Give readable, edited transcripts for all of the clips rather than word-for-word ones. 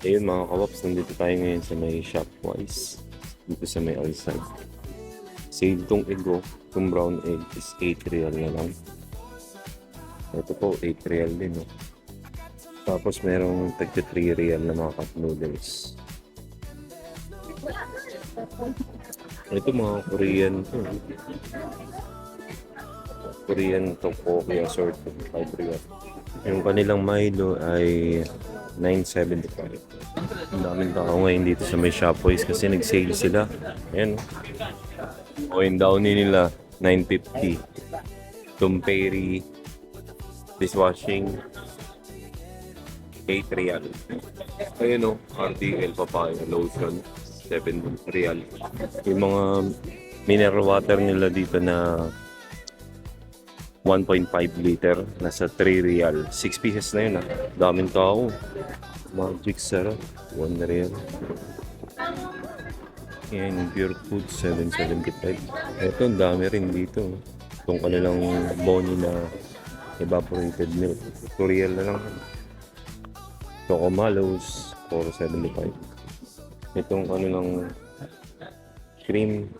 Ayun mga kawaps, nandito tayo ngayon sa may Shopwise. Dito sa may Alsan. Sale tong ego, itong brown egg is 8 real na lang. Ito po, 8 real din. No? Tapos merong tagka 3 real na mga cup noodles. Ito mga Korean to. Korean tteokbokki assorted 5 real. Yung kanilang Milo ay 9.75. Ang daming tao ngayon dito sa may Shopwise kasi nag-sale sila. Ayan. O yung downy nila, 9.50. Tumperi dishwashing, 8 real. Ayun o, RDL papaya lotion, 7 real. Yung mga mineral water nila dito na 1.5 liter, nasa 3 real. 6 pieces na yun ah. Daming tao. Magic sarap, 1 real. Yan, yung Pure Food, 7.75. Ito, ang dami rin dito. Itong kanilang boni na evaporated milk. 2 real na lang. Choco Mallows, 4.75. Itong kanilang cream,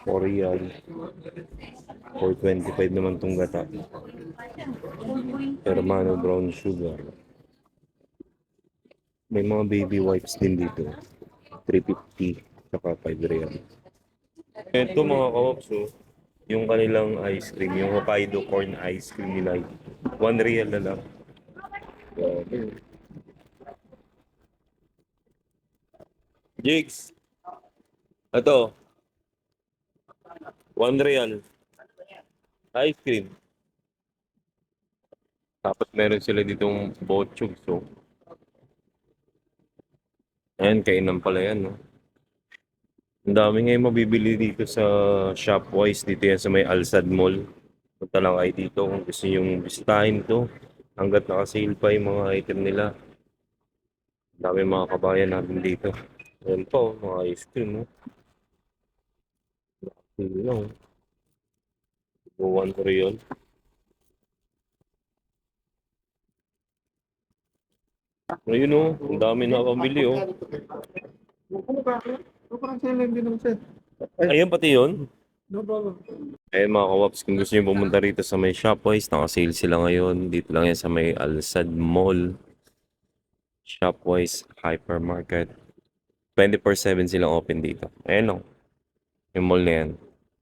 4 real. 4.25 naman itong gata. Hermano brown sugar. May mga baby wipes din dito. 3.50 saka 5 real. Ito mga kawaps, yung kanilang ice cream, yung Hokkaido corn ice cream nila, 1 real na lang. Jigs, ito, 1 real. Ice cream. Tapos meron sila ditong bochug, so. Ayan, kainan pala yan, no? Ang dami ngayon mabibili dito sa Shopwise. Dito yan sa may Alsad Mall. Punta lang kayo dito kung gusto nyo bisitahin to. Hanggat naka-sale pa yung mga item nila. Ang dami mga kabayan natin dito. Ayan po, mga ice cream, no? Sale lang. 1 real. Ayun, oh. Ang dami nakabili, oh. Ayun, pati yun. Ayun mga kawaps, kung gusto nyo pumunta rito sa may Shopwise, naka-sale sila ngayon. Dito lang yan sa may Alsad Mall. Shopwise Hypermarket. 24/7 silang open dito. Ayun o, yung mall na yan.